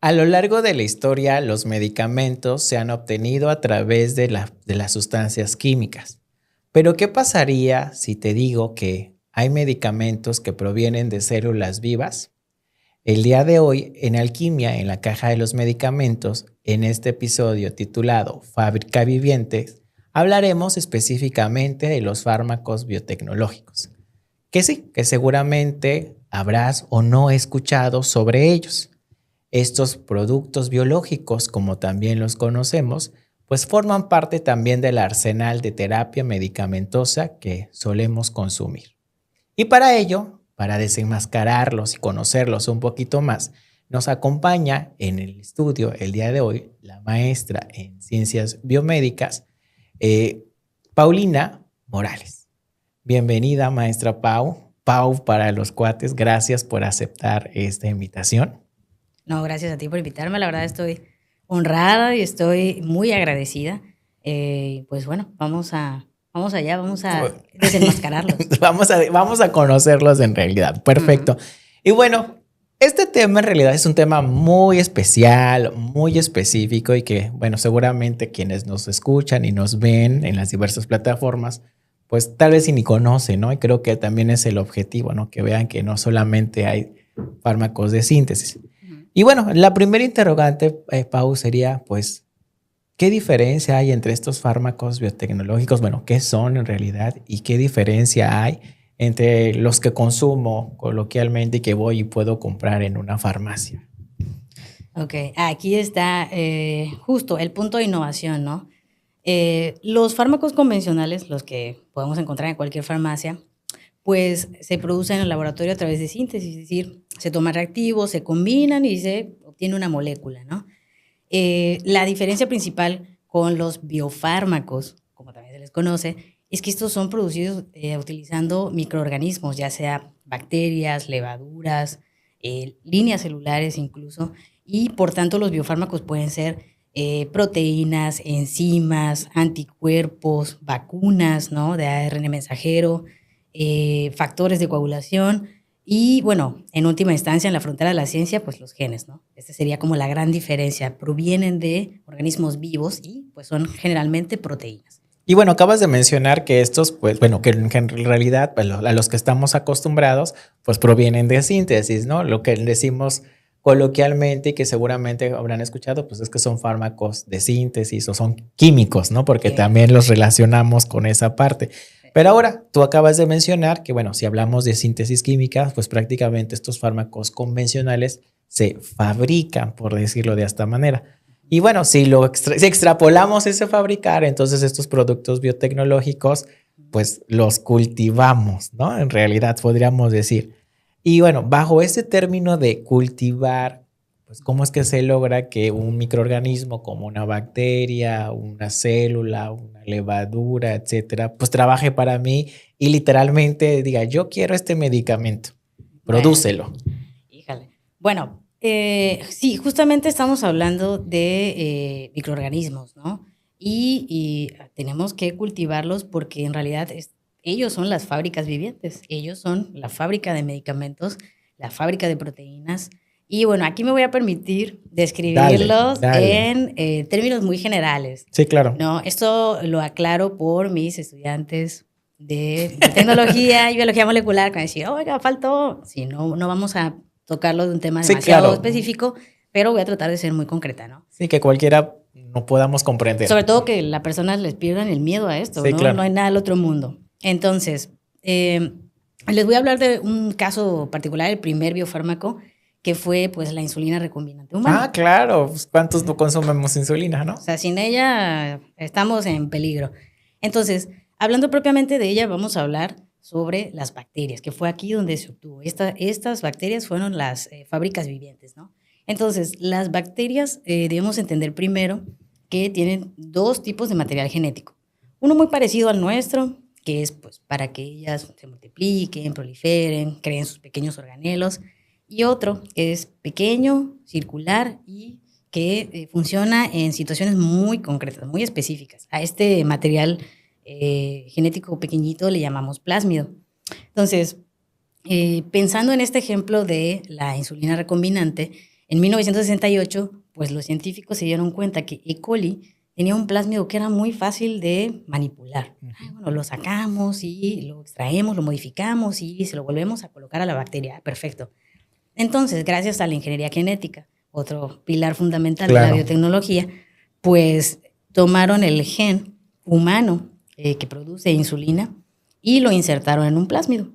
A lo largo de la historia, los medicamentos se han obtenido a través de las sustancias químicas. Pero, ¿qué pasaría si te digo que hay medicamentos que provienen de células vivas? El día de hoy, en Alquimia, en la caja de los medicamentos, en este episodio titulado Fábrica Vivientes, hablaremos específicamente de los fármacos biotecnológicos. Que sí, que seguramente habrás o no escuchado sobre ellos. Estos productos biológicos, como también los conocemos, pues forman parte también del arsenal de terapia medicamentosa que solemos consumir. Y para ello, para desenmascararlos y conocerlos un poquito más, nos acompaña en el estudio el día de hoy la maestra en ciencias biomédicas, eh, Paulina Morales. Bienvenida, maestra Pau. Pau para los cuates, gracias por aceptar esta invitación. No, gracias a ti por invitarme. La verdad estoy honrada y estoy muy agradecida. Pues bueno, vamos allá, vamos a desenmascararlos. Vamos a conocerlos en realidad. Perfecto. Uh-huh. Y bueno, este tema en realidad es un tema muy especial, muy específico y que, bueno, seguramente quienes nos escuchan y nos ven en las diversas plataformas, pues tal vez ni conocen, ¿no? Y creo que también es el objetivo, ¿no? Que vean que no solamente hay fármacos de síntesis. Y bueno, la primera interrogante, Pau, sería, pues, ¿qué diferencia hay entre estos fármacos biotecnológicos? Bueno, ¿qué son en realidad? ¿Y qué diferencia hay entre los que consumo coloquialmente y que voy y puedo comprar en una farmacia? Ok, aquí está justo el punto de innovación, ¿no? Los fármacos convencionales, los que podemos encontrar en cualquier farmacia, pues se producen en el laboratorio a través de síntesis, es decir, se toman reactivos, se combinan y se obtiene una molécula, ¿no? La diferencia principal con los biofármacos, como también se les conoce, es que estos son producidos utilizando microorganismos, ya sea bacterias, levaduras, líneas celulares incluso, y por tanto los biofármacos pueden ser proteínas, enzimas, anticuerpos, vacunas, ¿no? De ARN mensajero, factores de coagulación y, bueno, en última instancia, en la frontera de la ciencia, pues los genes, ¿no? Esta sería como la gran diferencia. Provienen de organismos vivos y pues son generalmente proteínas. Y bueno, acabas de mencionar que estos, pues bueno, que en realidad pues, a los que estamos acostumbrados, pues provienen de síntesis, ¿no? Lo que decimos coloquialmente y que seguramente habrán escuchado, pues es que son fármacos de síntesis o son químicos, ¿no? Porque también los relacionamos con esa parte. Pero ahora tú acabas de mencionar que, bueno, si hablamos de síntesis química, pues prácticamente estos fármacos convencionales se fabrican, por decirlo de esta manera. Y bueno, si extrapolamos ese fabricar, entonces estos productos biotecnológicos, pues los cultivamos, ¿no? En realidad podríamos decir. Y bueno, bajo ese término de cultivar, pues cómo es que se logra que un microorganismo como una bacteria, una célula, una levadura, etcétera, pues trabaje para mí y literalmente diga, yo quiero este medicamento, prodúcelo. Híjale. Bueno, sí, justamente estamos hablando de microorganismos, ¿no? Y tenemos que cultivarlos porque en realidad ellos son las fábricas vivientes, ellos son la fábrica de medicamentos, la fábrica de proteínas. Y bueno, aquí me voy a permitir describirlos dale. en términos muy generales. Sí, claro. ¿No? Esto lo aclaro por mis estudiantes de tecnología y biología molecular, que van a decir, oiga, faltó. Sí, no vamos a tocarlo de un tema demasiado específico, pero voy a tratar de ser muy concreta, ¿no? Sí, que cualquiera no podamos comprender. Sobre todo que las personas les pierdan el miedo a esto, sí, ¿no? Claro. No hay nada del otro mundo. Entonces, les voy a hablar de un caso particular, el primer biofármaco, que fue pues la insulina recombinante humana. Ah, claro. ¿Cuántos no consumimos insulina, no? O sea, sin ella estamos en peligro. Entonces, hablando propiamente de ella, vamos a hablar sobre las bacterias, que fue aquí donde se obtuvo. Estas bacterias fueron las fábricas vivientes, ¿no? Entonces, las bacterias debemos entender primero que tienen dos tipos de material genético. Uno muy parecido al nuestro, que es pues, para que ellas se multipliquen, proliferen, creen sus pequeños organelos, y otro que es pequeño, circular y que funciona en situaciones muy concretas, muy específicas. A este material genético pequeñito le llamamos plásmido. Entonces, pensando en este ejemplo de la insulina recombinante, En 1968, pues los científicos se dieron cuenta que E. coli tenía un plásmido que era muy fácil de manipular. Bueno, lo sacamos y lo extraemos, lo modificamos y se lo volvemos a colocar a la bacteria. Perfecto. Entonces, gracias a la ingeniería genética, otro pilar fundamental de la biotecnología, pues tomaron el gen humano que produce insulina y lo insertaron en un plásmido.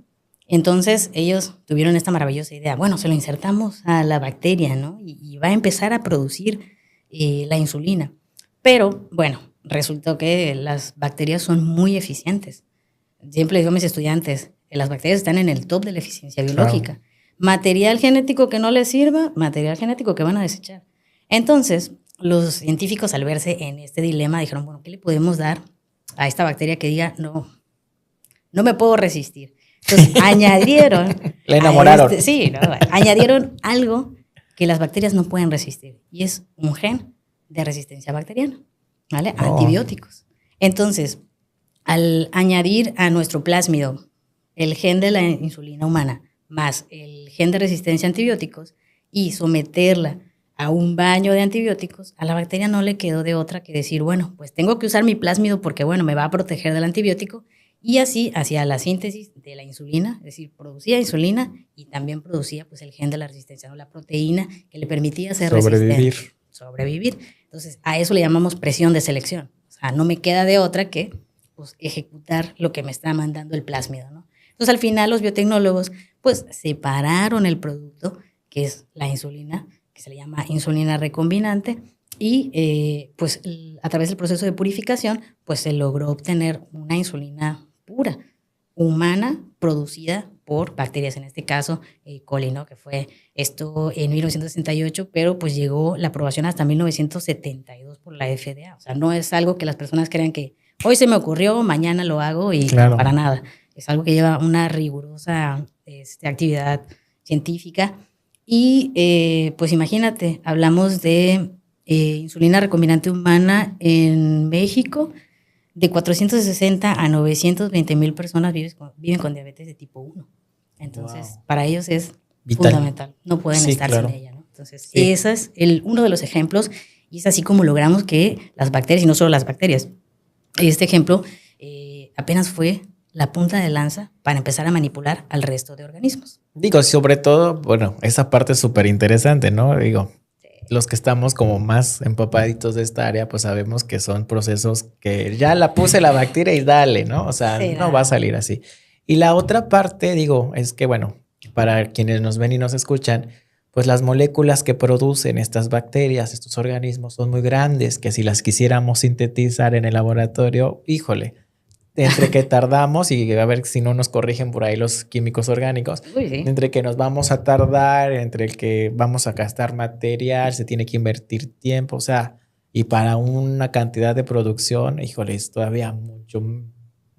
Entonces, ellos tuvieron esta maravillosa idea. Bueno, se lo insertamos a la bacteria, ¿no? Y va a empezar a producir la insulina. Pero, bueno, resultó que las bacterias son muy eficientes. Siempre les digo a mis estudiantes, las bacterias están en el top de la eficiencia biológica. Claro. Material genético que no les sirva, material genético que van a desechar. Entonces, los científicos, al verse en este dilema, dijeron, bueno, ¿qué le podemos dar a esta bacteria que diga, no me puedo resistir? Entonces, añadieron... Le enamoraron. Añadieron algo que las bacterias no pueden resistir, y es un gen de resistencia bacteriana, ¿vale? Antibióticos. Entonces, al añadir a nuestro plásmido el gen de la insulina humana más el gen de resistencia a antibióticos y someterla a un baño de antibióticos, a la bacteria no le quedó de otra que decir, bueno, pues tengo que usar mi plásmido porque, bueno, me va a proteger del antibiótico, y así hacía la síntesis de la insulina, es decir, producía insulina y también producía pues el gen de la resistencia, ¿no? La proteína que le permitía ser sobrevivir. Entonces, a eso le llamamos presión de selección. O sea, no me queda de otra que pues, ejecutar lo que me está mandando el plásmido, ¿no? Entonces, al final, los biotecnólogos pues separaron el producto, que es la insulina, que se le llama insulina recombinante, y pues a través del proceso de purificación, pues se logró obtener una insulina pura, humana, producida por bacterias, en este caso E. coli, ¿no? Que fue esto en 1968, pero pues llegó la aprobación hasta 1972 por la FDA. O sea, no es algo que las personas crean que hoy se me ocurrió, mañana lo hago y claro, para nada. Es algo que lleva una rigurosa actividad científica. Y pues imagínate, hablamos de insulina recombinante humana en México. De 460 a 920,000 personas viven con diabetes de tipo 1. Entonces, para ellos es vital, fundamental. No pueden estar sin ella, ¿no? Entonces, ese es uno de los ejemplos, y es así como logramos que las bacterias, y no solo las bacterias, este ejemplo apenas fue la punta de lanza para empezar a manipular al resto de organismos. Digo, sobre todo, bueno, esa parte es súper interesante, ¿no? Digo, los que estamos como más empapaditos de esta área, pues sabemos que son procesos que ya la puse la bacteria y dale, ¿no? O sea, no va a salir así. Y la otra parte, digo, es que, bueno, para quienes nos ven y nos escuchan, pues las moléculas que producen estas bacterias, estos organismos, son muy grandes, que si las quisiéramos sintetizar en el laboratorio, híjole, entre que tardamos, y a ver si no nos corrigen por ahí los químicos orgánicos, entre que nos vamos a tardar, entre el que vamos a gastar material, se tiene que invertir tiempo, o sea, y para una cantidad de producción, híjole, es todavía mucho,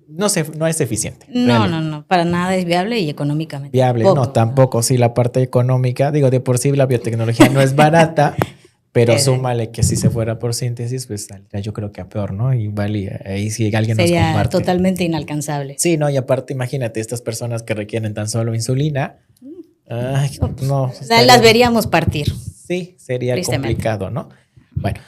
no es eficiente. No, para nada es viable y económicamente. Viable, no, tampoco, sí, la parte económica, digo, de por sí la biotecnología no es barata. Pero súmale que si se fuera por síntesis, pues yo creo que a peor, ¿no? Igual y ahí si alguien sería nos comparte. Totalmente inalcanzable. Sí, no, y aparte imagínate estas personas que requieren tan solo insulina. Ay, no. Las veríamos partir. Sí, sería complicado, ¿no? Bueno,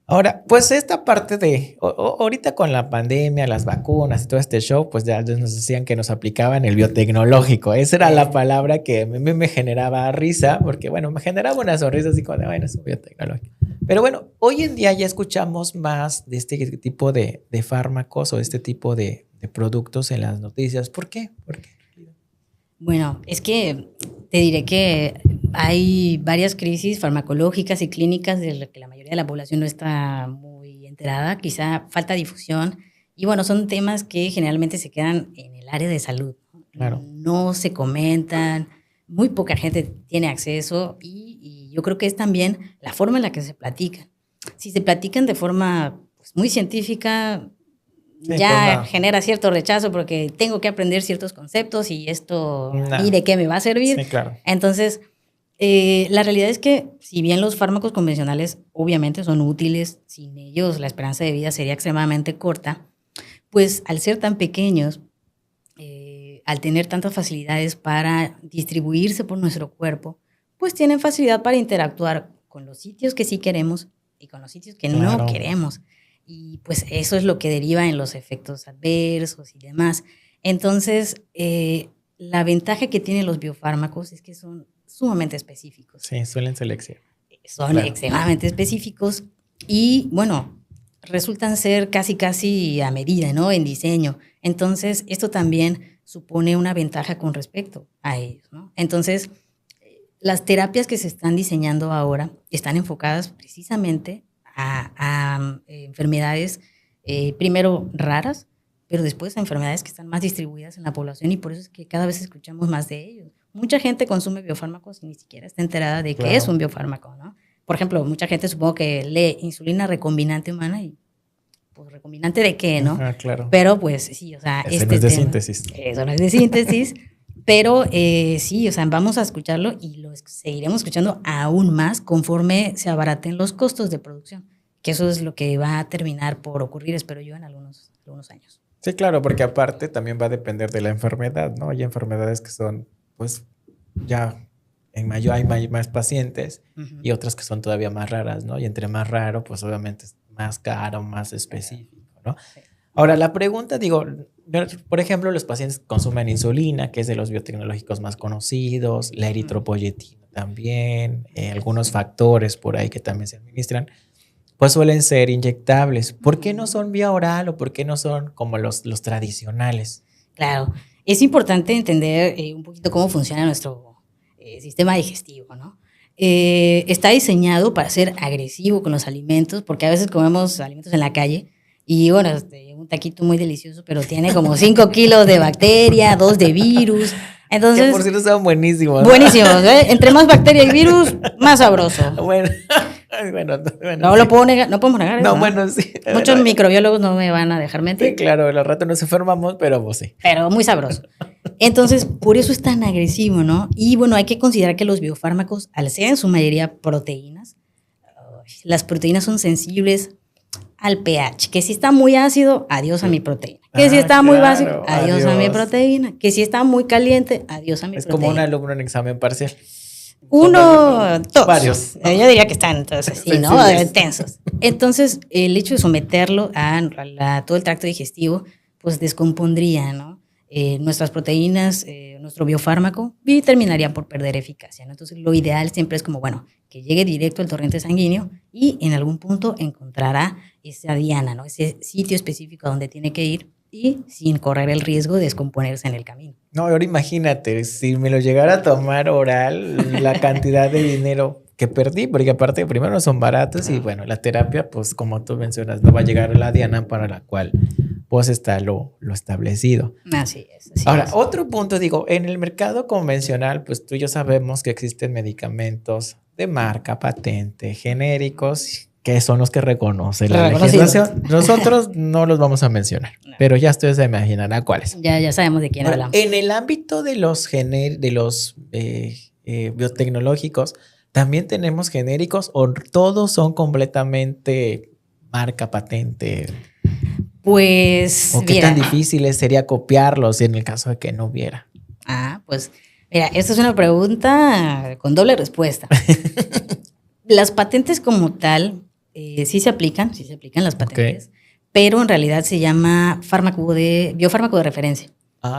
ahora, pues esta parte de, ahorita con la pandemia, las vacunas y todo este show, pues ya nos decían que nos aplicaban el biotecnológico. Esa era la palabra que a mí me generaba risa, porque bueno, me generaba una sonrisa así como de, bueno, es un biotecnológico. Pero bueno, hoy en día ya escuchamos más de este tipo de fármacos o de este tipo de productos en las noticias. ¿Por qué? Bueno, es que te diré que hay varias crisis farmacológicas y clínicas de las que la mayoría de la población no está muy enterada, quizá falta difusión, y bueno, son temas que generalmente se quedan en el área de salud. Claro. No se comentan, muy poca gente tiene acceso, y yo creo que es también la forma en la que se platican. Si se platican de forma pues, muy científica, sí, ya genera cierto rechazo porque tengo que aprender ciertos conceptos y esto, ¿y de qué me va a servir? Sí, claro. Entonces, la realidad es que si bien los fármacos convencionales obviamente son útiles, sin ellos la esperanza de vida sería extremadamente corta, pues al ser tan pequeños, al tener tantas facilidades para distribuirse por nuestro cuerpo, pues tienen facilidad para interactuar con los sitios que sí queremos y con los sitios que no queremos. Y pues eso es lo que deriva en los efectos adversos y demás. Entonces, la ventaja que tienen los biofármacos es que son sumamente específicos. Sí, suelen seleccionar. Son extremadamente específicos y, bueno, resultan ser casi a medida, ¿no? En diseño. Entonces, esto también supone una ventaja con respecto a ellos, ¿no? Entonces, las terapias que se están diseñando ahora están enfocadas precisamente a enfermedades, primero raras, pero después a enfermedades que están más distribuidas en la población y por eso es que cada vez escuchamos más de ellos. Mucha gente consume biofármacos y ni siquiera está enterada de qué es un biofármaco, ¿no? Por ejemplo, mucha gente supongo que lee insulina recombinante humana y pues recombinante de qué, ¿no? Claro. Pero pues sí, o sea, eso no es de síntesis. Eso no es de síntesis, pero sí, o sea, vamos a escucharlo y lo seguiremos escuchando aún más conforme se abaraten los costos de producción, que eso es lo que va a terminar por ocurrir, espero yo, en algunos años. Sí, claro, porque aparte también va a depender de la enfermedad, ¿no? Hay enfermedades que son, pues, ya en mayo hay más pacientes y otras que son todavía más raras, ¿no? Y entre más raro, pues obviamente es más caro, más específico, ¿no? Sí. Ahora, la pregunta, digo, por ejemplo, los pacientes consumen insulina, que es de los biotecnológicos más conocidos, la eritropoyetina también, algunos factores por ahí que también se administran, pues suelen ser inyectables. ¿Por qué no son vía oral o por qué no son como los tradicionales? Claro, es importante entender un poquito cómo funciona nuestro sistema digestivo, ¿no? Está diseñado para ser agresivo con los alimentos, porque a veces comemos alimentos en la calle y, bueno, un taquito muy delicioso, pero tiene como 5 kilos de bacteria, 2 de virus. Entonces, que por cierto estaban buenísimos, ¿no? Buenísimos, ¿eh? Entre más bacteria y virus, más sabroso. Bueno, no sí. Lo puedo negar, no podemos negar. No, bueno, sí. Muchos microbiólogos no me van a dejar mentir. Sí, claro, al rato nos enfermamos, pero pues sí. Pero muy sabroso. Entonces, por eso es tan agresivo, ¿no? Y bueno, hay que considerar que los biofármacos, al ser en su mayoría proteínas, las proteínas son sensibles al pH. Que si está muy ácido, adiós a mi proteína. Que si está muy básico, adiós a mi proteína. Que si está muy caliente, adiós a mi proteína. Es como un alumno en examen parcial. Todos. Varios, ¿no? Yo diría que están entonces así, ¿no? Tensos. Entonces, el hecho de someterlo a todo el tracto digestivo, pues descompondría, ¿no? Nuestras proteínas, nuestro biofármaco, y terminaría por perder eficacia, ¿no? Entonces, lo ideal siempre es como, bueno, que llegue directo al torrente sanguíneo y en algún punto encontrará esa diana, ¿no? Ese sitio específico a donde tiene que ir y sin correr el riesgo de descomponerse en el camino. No, ahora imagínate, si me lo llegara a tomar oral, la cantidad de dinero que perdí, porque aparte primero no son baratos y bueno, la terapia, pues como tú mencionas, no va a llegar a la diana para la cual pues está lo establecido. Así es. Ahora, otro punto, digo, en el mercado convencional, pues tú y yo sabemos que existen medicamentos de marca, patente, genéricos, que son los que reconoce la legislación. Nosotros no los vamos a mencionar, pero ya ustedes se imaginarán cuáles. Ya sabemos de quién hablamos. En el ámbito de los biotecnológicos, ¿también tenemos genéricos o todos son completamente marca, patente? Pues, ¿O qué tan difícil sería copiarlos en el caso de que no hubiera? Pues, mira, esta es una pregunta con doble respuesta. Las patentes como tal, sí se aplican las patentes, pero en realidad se llama biofármaco de referencia.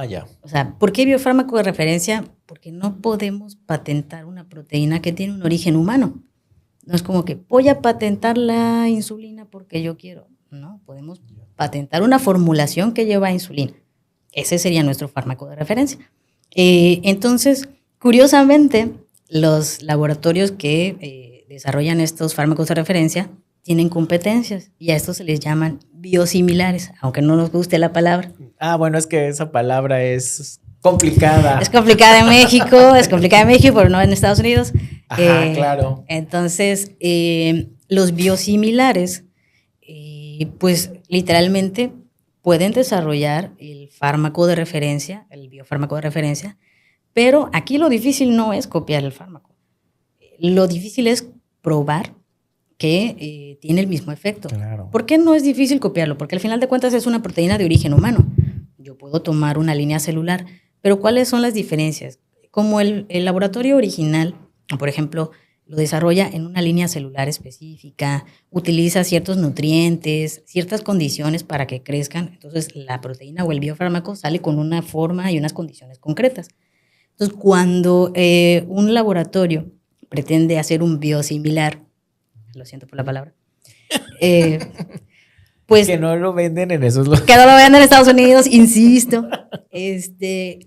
Ya. O sea, ¿por qué biofármaco de referencia? Porque no podemos patentar una proteína que tiene un origen humano. No es como que voy a patentar la insulina porque yo quiero. No, podemos patentar una formulación que lleva insulina. Ese sería nuestro fármaco de referencia. Entonces, curiosamente, los laboratorios que desarrollan estos fármacos de referencia tienen competencias y a estos se les llaman biosimilares, aunque no nos guste la palabra. Bueno, es que esa palabra es complicada. Es complicada en México, pero no en Estados Unidos. Claro. Entonces, los biosimilares, pues literalmente pueden desarrollar el fármaco de referencia, el biofármaco de referencia, pero aquí lo difícil no es copiar el fármaco. Lo difícil es probar que tiene el mismo efecto. Claro. ¿Por qué no es difícil copiarlo? Porque al final de cuentas es una proteína de origen humano. Yo puedo tomar una línea celular, pero ¿cuáles son las diferencias? Como el laboratorio original Por ejemplo, lo desarrolla en una línea celular específica, utiliza ciertos nutrientes, ciertas condiciones para que crezcan. Entonces, la proteína o el biofármaco sale con una forma y unas condiciones concretas. Entonces, cuando un laboratorio pretende hacer un biosimilar, lo siento por la palabra, pues... Que no lo venden en esos lugares. Que no lo venden en Estados Unidos, insisto.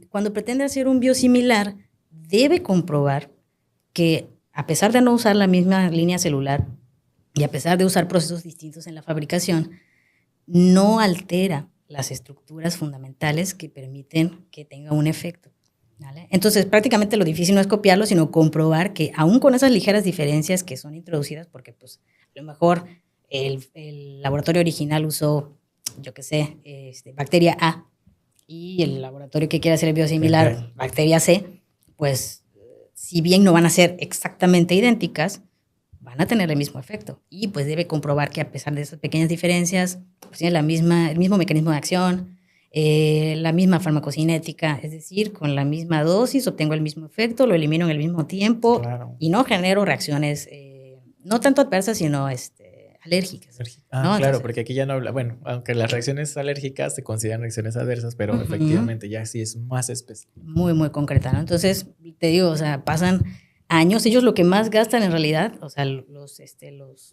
Cuando pretende hacer un biosimilar, debe comprobar que a pesar de no usar la misma línea celular y a pesar de usar procesos distintos en la fabricación, no altera las estructuras fundamentales que permiten que tenga un efecto, ¿vale? Entonces, prácticamente lo difícil no es copiarlo, sino comprobar que aún con esas ligeras diferencias que son introducidas, porque pues a lo mejor el laboratorio original usó, yo qué sé, bacteria A, y el laboratorio que quiere hacer el biosimilar, bacteria C, pues si bien no van a ser exactamente idénticas, van a tener el mismo efecto. Y pues debe comprobar que a pesar de esas pequeñas diferencias, pues tiene el mismo mecanismo de acción, la misma farmacocinética, es decir, con la misma dosis obtengo el mismo efecto, lo elimino en el mismo tiempo, claro, y no genero reacciones, no tanto adversas, sino alérgicas. ¿No? Claro, entonces, porque aquí ya no habla, bueno, aunque las reacciones alérgicas se consideran reacciones adversas, pero efectivamente ya sí es más específico. Muy, muy concreta, ¿no? Entonces, te digo, o sea, pasan años, ellos lo que más gastan en realidad, o sea, los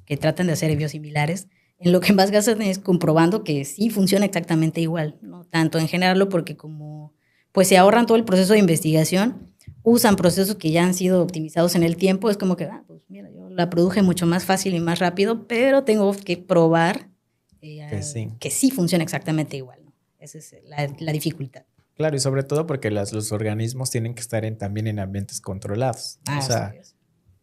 que tratan de hacer biosimilares, en lo que más gastan es comprobando que sí funciona exactamente igual, ¿no? Tanto en generarlo porque como pues se ahorran todo el proceso de investigación, usan procesos que ya han sido optimizados en el tiempo, es como que, pues mira, yo la produje mucho más fácil y más rápido, pero tengo que probar que sí funciona exactamente igual, ¿no? Esa es la dificultad. Claro, y sobre todo porque los organismos tienen que estar también en ambientes controlados. O sea,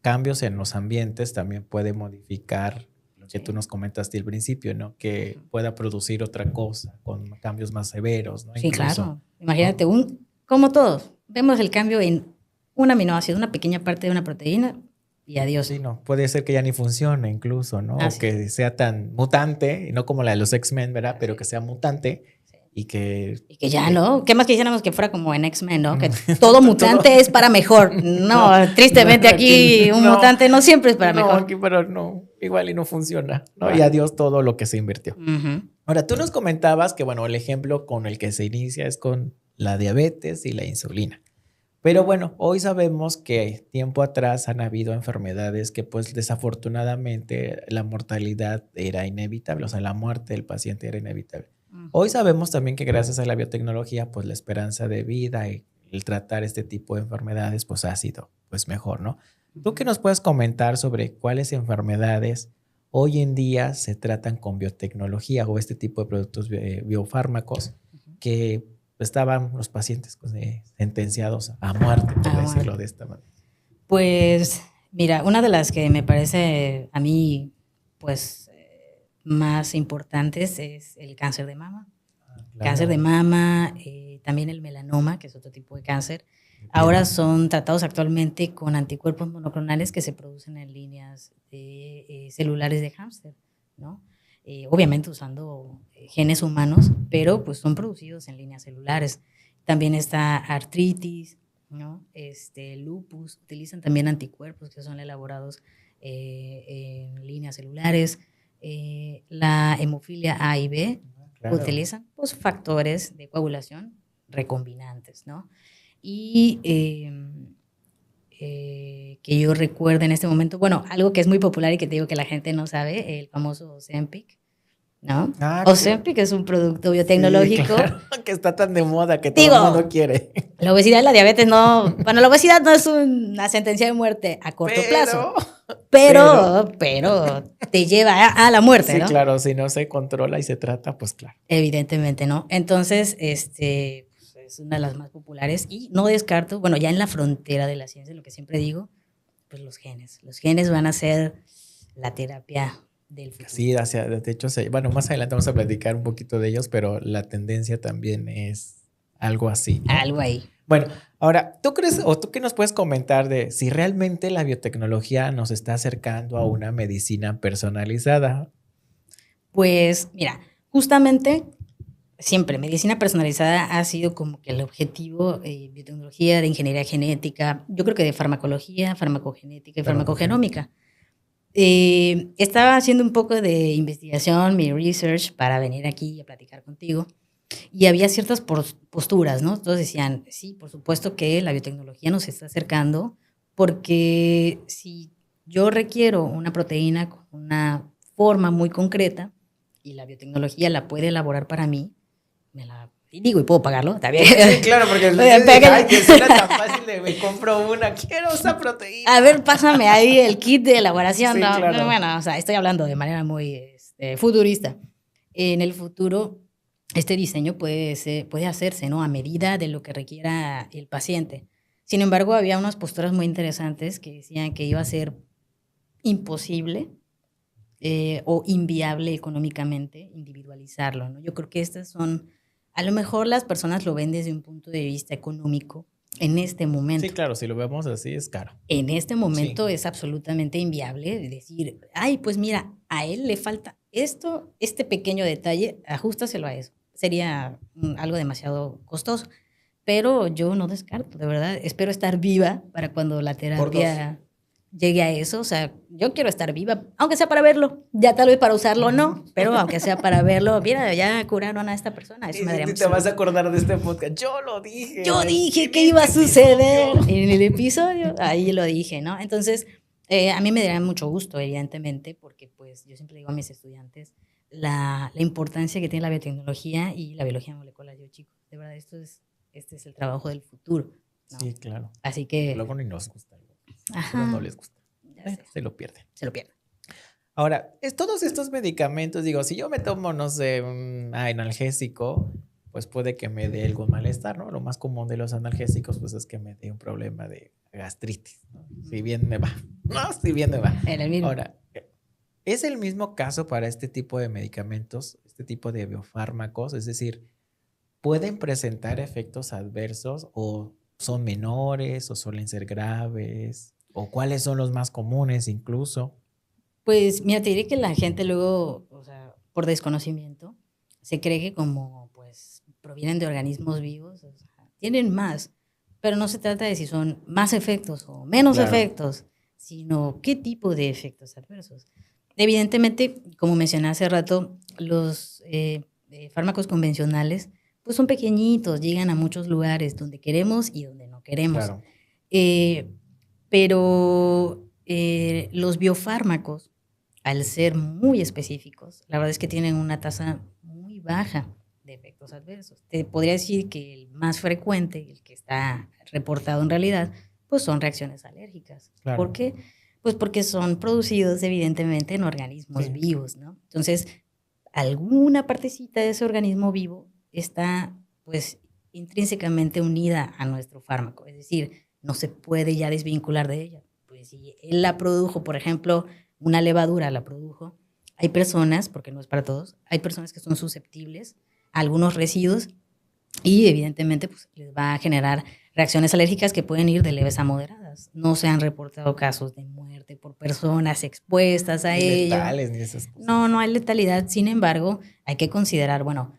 cambios en los ambientes también puede modificar lo que tú nos comentaste al principio, ¿no? Que pueda producir otra cosa con cambios más severos, ¿no? Sí, incluso, claro. Imagínate, como todos, vemos el cambio en un aminoácido, una pequeña parte de una proteína y adiós. Sí, no, puede ser que ya ni funcione incluso, ¿no? O que sea tan mutante, no como la de los X-Men, ¿verdad? Pero que sea mutante. Y que ya, ¿no? ¿Qué más quisiéramos que fuera como en X-Men, ¿no? Que todo mutante es para mejor. No, tristemente aquí un mutante no siempre es para mejor. Aquí, pero no, igual y no funciona, ¿no? Bueno. Y adiós todo lo que se invirtió. Ahora, tú nos comentabas que, bueno, el ejemplo con el que se inicia es con la diabetes y la insulina. Pero bueno, hoy sabemos que tiempo atrás han habido enfermedades que pues desafortunadamente la mortalidad era inevitable, o sea, la muerte del paciente era inevitable. Hoy sabemos también que gracias a la biotecnología, pues la esperanza de vida y el tratar este tipo de enfermedades, pues ha sido pues mejor, ¿no? ¿Tú qué nos puedes comentar sobre cuáles enfermedades hoy en día se tratan con biotecnología o este tipo de productos biofármacos que estaban los pacientes sentenciados a muerte, por decirlo de esta manera? Pues mira, una de las que me parece a mí, pues más importantes es el cáncer de mama. Claro. Cáncer de mama, también el melanoma, que es otro tipo de cáncer. Ahora son tratados actualmente con anticuerpos monoclonales que se producen en líneas celulares de hámster, ¿no? Obviamente usando genes humanos, pero pues son producidos en líneas celulares. También está artritis, ¿no? Lupus, utilizan también anticuerpos que son elaborados en líneas celulares. La hemofilia A y B, claro, utilizan pues, factores de coagulación recombinantes, ¿no? Y que yo recuerdo en este momento, bueno, algo que es muy popular y que te digo que la gente no sabe, el famoso Ozempic, ¿no? Ozempic es un producto biotecnológico. Sí, claro, que está tan de moda que todo el mundo quiere. La obesidad y la diabetes no... Bueno, la obesidad no es una sentencia de muerte a corto plazo. Pero te lleva a la muerte, sí, ¿no? Sí, claro, si no se controla y se trata, pues claro. Evidentemente, ¿no? Entonces, pues es una de las más populares y no descarto, bueno, ya en la frontera de la ciencia, lo que siempre digo, pues los genes. Los genes van a ser la terapia del futuro. Sí, de hecho, bueno, más adelante vamos a platicar un poquito de ellos, pero la tendencia también es algo así, ¿no? Algo ahí. Bueno, ahora, ¿tú crees o tú qué nos puedes comentar de si realmente la biotecnología nos está acercando a una medicina personalizada? Pues mira, justamente siempre, medicina personalizada ha sido como que el objetivo, biotecnología, de ingeniería genética, yo creo que de farmacología, farmacogenética y farmacogenómica. Estaba haciendo un poco de investigación, mi research, para venir aquí a platicar contigo. Y había ciertas posturas, ¿no? Todos decían, sí, por supuesto que la biotecnología nos está acercando, porque si yo requiero una proteína con una forma muy concreta y la biotecnología la puede elaborar para mí, y digo, y puedo pagarlo, también. Sí, claro, porque ay, que suena tan fácil de me compro una, quiero esa proteína. A ver, pásame ahí el kit de elaboración. Sí, ¿no? claro. Bueno, o sea, estoy hablando de manera muy futurista. En el futuro, este diseño puede hacerse, ¿no? A medida de lo que requiera el paciente. Sin embargo, había unas posturas muy interesantes que decían que iba a ser imposible o inviable económicamente individualizarlo, ¿no? Yo creo que estas son, a lo mejor las personas lo ven desde un punto de vista económico en este momento. Sí, claro, si lo vemos así es caro. En este momento es absolutamente inviable decir, ay, pues mira, a él le falta esto, este pequeño detalle, ajustaselo a eso. Sería algo demasiado costoso. Pero yo no descarto, de verdad. Espero estar viva para cuando la terapia llegue a eso. O sea, yo quiero estar viva, aunque sea para verlo. Ya tal vez para usarlo no, pero aunque sea para verlo. Mira, ya curaron a esta persona. Eso me daría te vas a acordar de este podcast. Yo lo dije. Yo dije que iba a suceder en el episodio. Ahí lo dije, ¿no? Entonces, a mí me daría mucho gusto, evidentemente, porque pues yo siempre digo a mis estudiantes la importancia que tiene la biotecnología y la biología molecular. Yo, chicos, de verdad, este es el trabajo del futuro, ¿no? Sí, claro. Así que... Luego ni nos gusta. Pero no les gusta. Se lo pierden. Se lo pierden. Ahora, todos estos medicamentos, digo, si yo me tomo, no sé, un analgésico, pues puede que me dé algún malestar, ¿no? Lo más común de los analgésicos, pues es que me dé un problema de gastritis, ¿no? Si bien me va. No, si bien me va. En el mismo. Ahora, ¿es el mismo caso para este tipo de medicamentos, este tipo de biofármacos? Es decir, ¿pueden presentar efectos adversos o son menores o suelen ser graves? ¿O cuáles son los más comunes incluso? Pues mira, te diré que la gente luego, o sea, por desconocimiento, se cree que como pues provienen de organismos vivos, o sea, tienen más, pero no se trata de si son más efectos o menos efectos, sino qué tipo de efectos adversos. Evidentemente, como mencioné hace rato, los fármacos convencionales pues son pequeñitos, llegan a muchos lugares donde queremos y donde no queremos. Claro. Pero los biofármacos, al ser muy específicos, la verdad es que tienen una tasa muy baja de efectos adversos. Te podría decir que el más frecuente, el que está reportado en realidad, pues son reacciones alérgicas. Claro. ¿Por qué? Pues porque son producidos evidentemente en organismos vivos, ¿no? Entonces, alguna partecita de ese organismo vivo está pues intrínsecamente unida a nuestro fármaco, es decir, no se puede ya desvincular de ella. Pues si él la produjo, por ejemplo, una levadura la produjo, hay personas, porque no es para todos, hay personas que son susceptibles a algunos residuos y evidentemente pues, les va a generar reacciones alérgicas que pueden ir de leves a moderadas. No se han reportado casos de muerte por personas expuestas a ello. Letales ni esas cosas. No hay letalidad. Sin embargo, hay que considerar, bueno,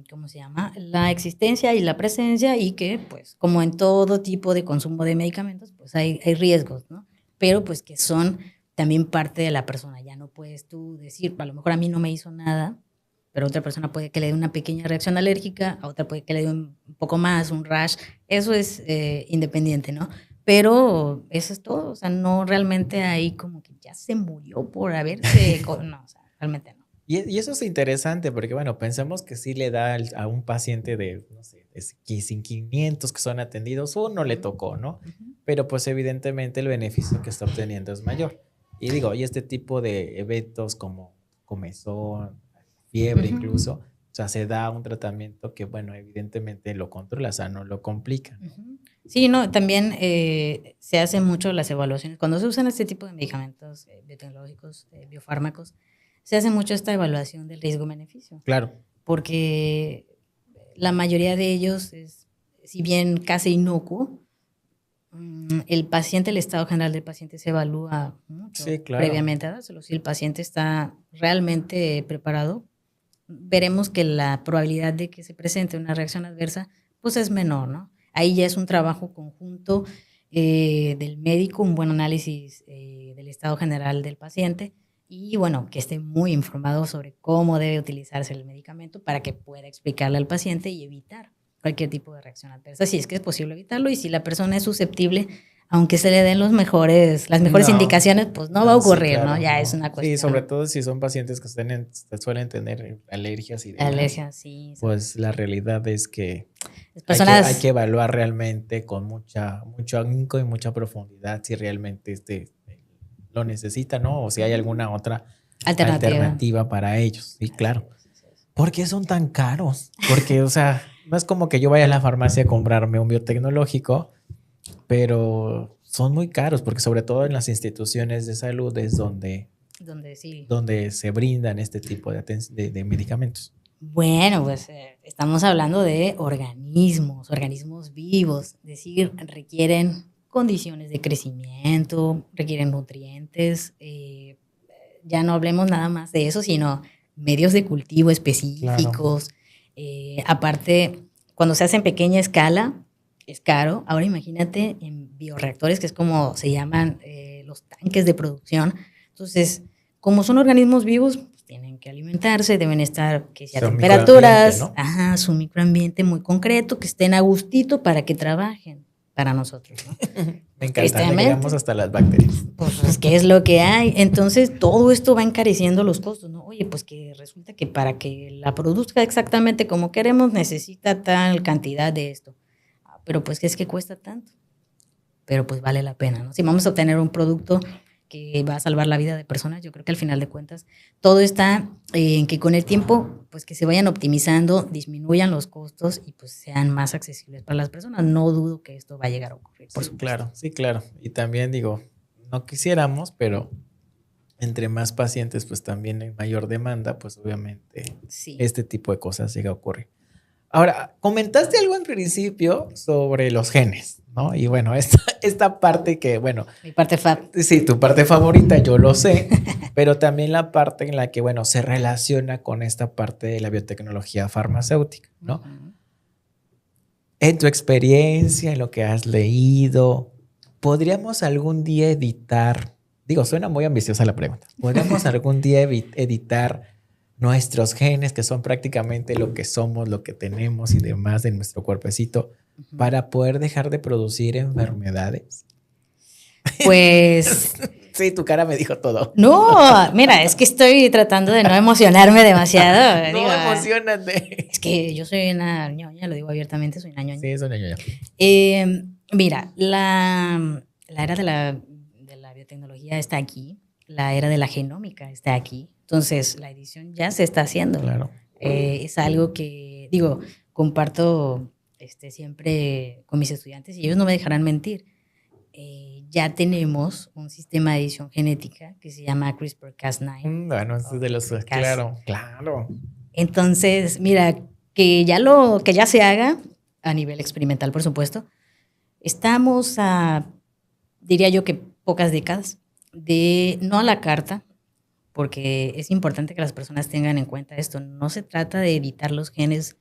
¿cómo se llama? La existencia y la presencia y que, pues, como en todo tipo de consumo de medicamentos, pues hay riesgos, ¿no? Pero pues que son también parte de la persona. Ya no puedes tú decir, a lo mejor a mí no me hizo nada, pero a otra persona puede que le dé una pequeña reacción alérgica, a otra puede que le dé un poco más, un rash. Eso es independiente, ¿no? Pero eso es todo. O sea, no realmente hay como que ya se murió por haberse... no, o sea, realmente no. Y eso es interesante porque, bueno, pensamos que sí le da a un paciente de, no sé, de 500 que son atendidos, uno le tocó, ¿no? Pero pues evidentemente el beneficio que está obteniendo es mayor. Y digo, y este tipo de eventos como comezón, fiebre incluso, o sea, se da un tratamiento que, bueno, evidentemente lo controla, o sea, no lo complica. Sí, no, también se hacen mucho las evaluaciones. Cuando se usan este tipo de medicamentos biotecnológicos, biofármacos, se hace mucho esta evaluación del riesgo-beneficio. Claro. Porque la mayoría de ellos es, si bien casi inocuo, el paciente, el estado general del paciente se evalúa mucho previamente a dárselo. Si el paciente está realmente preparado, veremos que la probabilidad de que se presente una reacción adversa pues es menor, ¿no? Ahí ya es un trabajo conjunto del médico, un buen análisis del estado general del paciente y bueno, que esté muy informado sobre cómo debe utilizarse el medicamento para que pueda explicarle al paciente y evitar cualquier tipo de reacción adversa, si es que es posible evitarlo y si la persona es susceptible, aunque se le den las mejores indicaciones, pues no va a ocurrir, sí, claro, ¿no? Ya no. Es una cuestión. Sí, sobre todo si son pacientes que suelen tener alergias y demás. Alergias, sí. Pues la realidad es que personas... hay que evaluar realmente con mucho ahínco y mucha profundidad si realmente lo necesita, ¿no? O si hay alguna otra alternativa para ellos. Sí, claro. ¿Por qué son tan caros? Porque, o sea, no es como que yo vaya a la farmacia a comprarme un biotecnológico, pero son muy caros porque sobre todo en las instituciones de salud es donde se brindan este tipo de medicamentos. Bueno, pues estamos hablando de organismos vivos, es decir, requieren condiciones de crecimiento, requieren nutrientes, ya no hablemos nada más de eso, sino medios de cultivo específicos. Claro. Aparte, cuando se hace en pequeña escala, es caro. Ahora imagínate en bioreactores, que es como se llaman los tanques de producción. Entonces, como son organismos vivos, pues tienen que alimentarse, deben estar a temperaturas, ¿no? Ajá, su microambiente muy concreto, que estén a gustito para que trabajen para nosotros, ¿no? Me encanta, llegamos hasta las bacterias. Pues, ¿qué es lo que hay? Entonces, todo esto va encareciendo los costos, ¿no? Oye, pues que resulta que para que la produzca exactamente como queremos, necesita tal cantidad de esto. Pero pues es que cuesta tanto. Pero pues vale la pena, ¿no? Si vamos a obtener un producto que va a salvar la vida de personas, yo creo que al final de cuentas todo está en que con el tiempo pues que se vayan optimizando, disminuyan los costos y pues sean más accesibles para las personas. No dudo que esto va a llegar a ocurrir, por supuesto. Claro, sí, claro. Y también digo, no quisiéramos, pero entre más pacientes pues también hay mayor demanda, pues obviamente sí, este tipo de cosas llega a ocurrir. Ahora, comentaste algo en principio sobre los genes, ¿no? Y bueno, esta parte que, bueno... Mi parte sí, tu parte favorita, yo lo sé, pero también la parte en la que, bueno, se relaciona con esta parte de la biotecnología farmacéutica, ¿no? Uh-huh. En tu experiencia, en lo que has leído, ¿podríamos algún día editar? Digo, suena muy ambiciosa la pregunta. ¿Podríamos algún día editar nuestros genes, que son prácticamente lo que somos, lo que tenemos y demás de nuestro cuerpecito, para poder dejar de producir enfermedades? Pues... Sí, tu cara me dijo todo. No, mira, es que estoy tratando de no emocionarme demasiado. No, emocionate. Es que yo soy una ñoña, lo digo abiertamente, soy una ñoña. Sí, soy una ñoña. Mira, la era de la biotecnología está aquí, la era de la genómica está aquí. Entonces, la edición ya se está haciendo. Claro. Es algo que, digo, comparto siempre con mis estudiantes y ellos no me dejarán mentir. Ya tenemos un sistema de edición genética que se llama CRISPR-Cas9. Bueno, es de los... Claro. Entonces, mira, que ya se haga a nivel experimental, por supuesto. Estamos a, diría yo que pocas décadas, de no a la carta, porque es importante que las personas tengan en cuenta esto. No se trata de editar los genes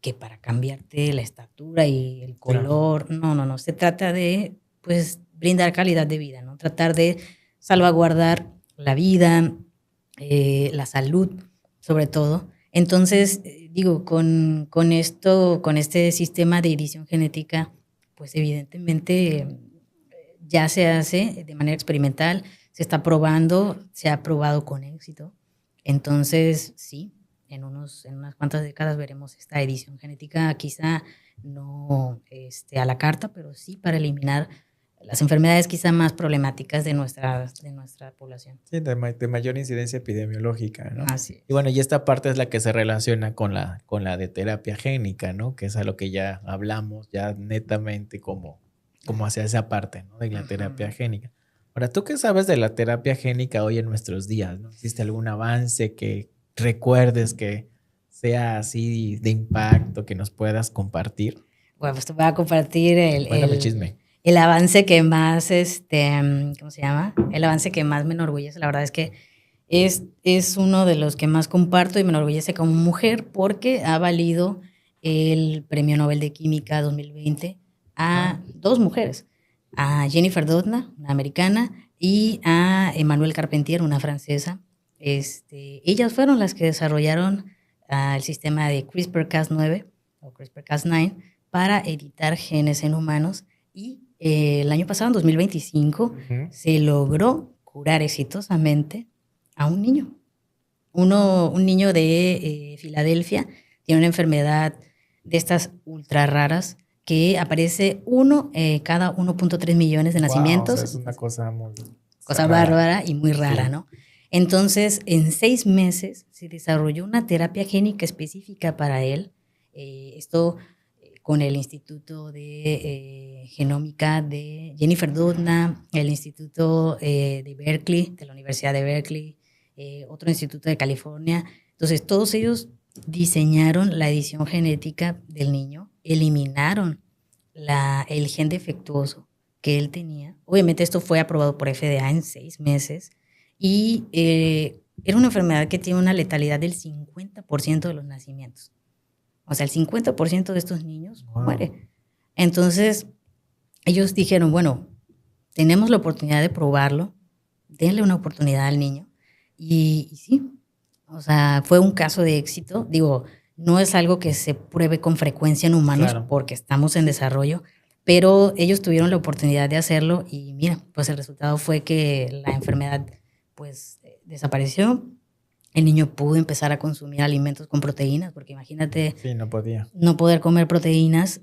que para cambiarte la estatura y el color. Claro. No. Se trata de, pues, brindar calidad de vida, ¿no? Tratar de salvaguardar la vida, la salud, sobre todo. Entonces, digo, con este sistema de edición genética, pues evidentemente ya se hace de manera experimental, se está probando, se ha probado con éxito. Entonces, sí, en unas cuantas décadas veremos esta edición genética, quizá no a la carta, pero sí para eliminar las enfermedades quizá más problemáticas de nuestra población. Sí, de mayor incidencia epidemiológica, ¿no? Así es. Y bueno, y esta parte es la que se relaciona con la de terapia génica, ¿no? Que es a lo que ya hablamos, ya netamente como hacia esa parte, ¿no? De la terapia génica. Ahora, ¿tú qué sabes de la terapia génica hoy en nuestros días, ¿no? ¿Existe algún avance que recuerdes que sea así de impacto, que nos puedas compartir? Bueno, pues te voy a compartir chisme. El avance que más, ¿cómo se llama? El avance que más me enorgullece, la verdad es que Es uno de los que más comparto y me enorgullece como mujer porque ha valido el Premio Nobel de Química 2020 a dos mujeres, a Jennifer Doudna, una americana, y a Emmanuelle Carpentier, una francesa. Ellas fueron las que desarrollaron el sistema de CRISPR-Cas9 o CRISPR-Cas9 para editar genes en humanos y el año pasado, en 2025, se logró curar exitosamente a un niño. Un niño de Filadelfia tiene una enfermedad de estas ultra raras que aparece cada 1.3 millones de nacimientos. Wow, o sea, es una cosa muy bárbara y muy rara, sí. ¿no? Entonces, en 6 meses se desarrolló una terapia génica específica para él. Esto con el Instituto de Genómica de Jennifer Doudna, el Instituto de Berkeley, de la Universidad de Berkeley, otro instituto de California. Entonces, todos ellos diseñaron la edición genética del niño, eliminaron el gen defectuoso que él tenía. Obviamente esto fue aprobado por FDA en 6 meses y era una enfermedad que tiene una letalidad del 50% de los nacimientos. O sea, el 50% de estos niños muere. Entonces, ellos dijeron, bueno, tenemos la oportunidad de probarlo, denle una oportunidad al niño. Y sí, o sea, fue un caso de éxito. Digo, no es algo que se pruebe con frecuencia en humanos porque estamos en desarrollo, pero ellos tuvieron la oportunidad de hacerlo y mira, pues el resultado fue que la enfermedad pues desapareció. El niño pudo empezar a consumir alimentos con proteínas, porque imagínate no poder comer proteínas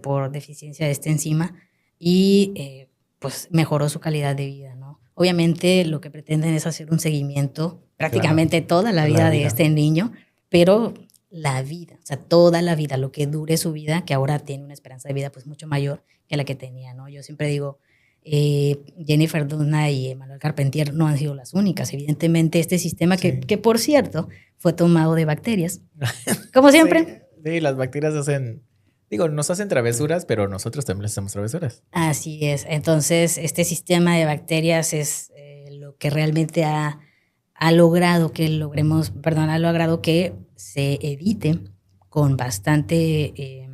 por deficiencia de esta enzima y pues mejoró su calidad de vida, ¿no? Obviamente lo que pretenden es hacer un seguimiento prácticamente toda la vida de este niño, pero la vida, o sea, toda la vida, lo que dure su vida, que ahora tiene una esperanza de vida pues mucho mayor que la que tenía, ¿no? Yo siempre digo, Jennifer Doudna y Emmanuelle Carpentier no han sido las únicas. Evidentemente este sistema que por cierto fue tomado de bacterias, como siempre. Sí, las bacterias nos hacen travesuras, pero nosotros también les hacemos travesuras. Así es. Entonces este sistema de bacterias es lo que realmente ha logrado que se edite con bastante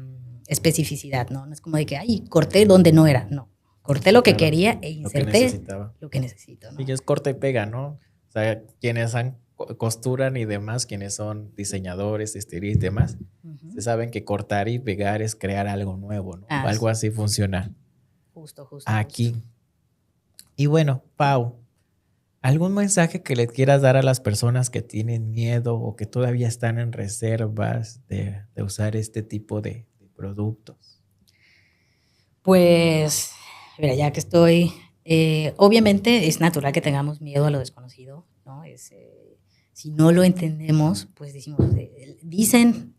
especificidad, ¿no? No es como de que, corté donde no era, no. Corté lo que quería e inserté lo que necesito, ¿no? Y es corta y pega, ¿no? O sea, quienes costuran y demás, quienes son diseñadores, estilistas y demás, se saben que cortar y pegar es crear algo nuevo, ¿no? Algo así funciona. Justo. Aquí. Y bueno, Pau, ¿algún mensaje que le quieras dar a las personas que tienen miedo o que todavía están en reservas de usar este tipo de productos? Pues, mira, ya que estoy, obviamente es natural que tengamos miedo a lo desconocido, ¿no? Si no lo entendemos, pues decimos, dicen,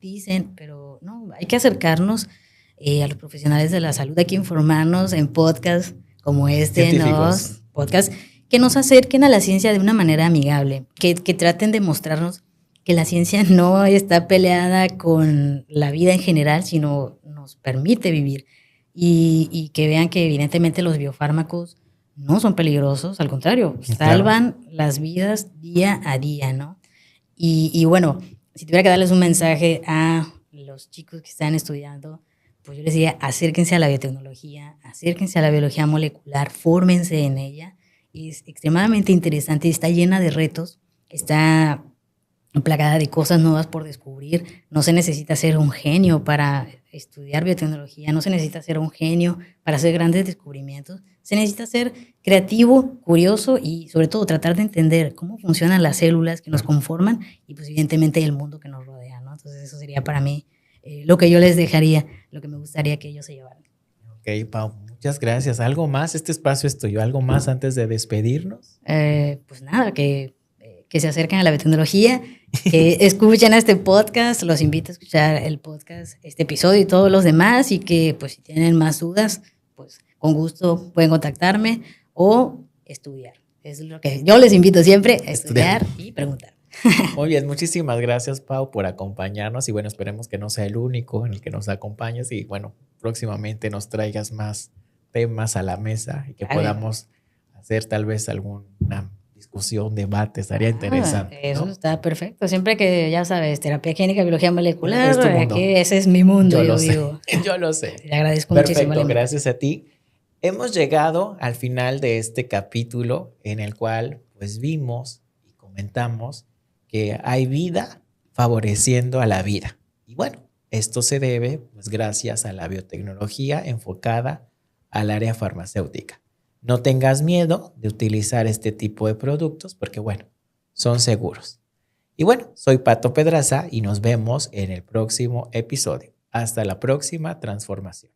pero no, hay que acercarnos a los profesionales de la salud, hay que informarnos en podcasts como ¿no? Podcasts que nos acerquen a la ciencia de una manera amigable, que traten de mostrarnos que la ciencia no está peleada con la vida en general, sino nos permite vivir. Y que vean que evidentemente los biofármacos no son peligrosos, al contrario, salvan las vidas día a día, ¿no? Y bueno, si tuviera que darles un mensaje a los chicos que están estudiando, pues yo les diría, acérquense a la biotecnología, acérquense a la biología molecular, fórmense en ella. Es extremadamente interesante, está llena de retos, está plagada de cosas nuevas por descubrir. No se necesita ser un genio para estudiar biotecnología, no se necesita ser un genio para hacer grandes descubrimientos. Se necesita ser creativo, curioso y sobre todo tratar de entender cómo funcionan las células que nos conforman y pues evidentemente el mundo que nos rodea, ¿no? Entonces eso sería para mí lo que yo les dejaría, lo que me gustaría que ellos se llevaran. Ok, Pau, muchas gracias. ¿Algo más? Este espacio es tuyo. ¿Algo más antes de despedirnos? Pues nada, que se acerquen a la biotecnología, que escuchen este podcast, los invito a escuchar el podcast, este episodio y todos los demás, y que pues si tienen más dudas, pues con gusto pueden contactarme o estudiar. Es lo que yo les invito siempre, a estudiar y preguntar. Muy bien, muchísimas gracias, Pau, por acompañarnos y bueno, esperemos que no sea el único en el que nos acompañes y bueno, próximamente nos traigas más temas a la mesa y que podamos hacer tal vez alguna discusión, debate, estaría interesante. Eso ¿no? está perfecto. Siempre que, ya sabes, terapia génica, biología molecular, Es tu mundo. aquí ese es mi mundo, Yo yo lo sé, vivo. yo lo sé. Te agradezco muchísimo la Perfecto, invitación. gracias a ti. Hemos llegado al final de este capítulo en el cual pues vimos y comentamos que hay vida favoreciendo a la vida. Y bueno, esto se debe pues gracias a la biotecnología enfocada al área farmacéutica. No tengas miedo de utilizar este tipo de productos porque bueno, son seguros. Y bueno, soy Pato Pedraza y nos vemos en el próximo episodio. Hasta la próxima transformación.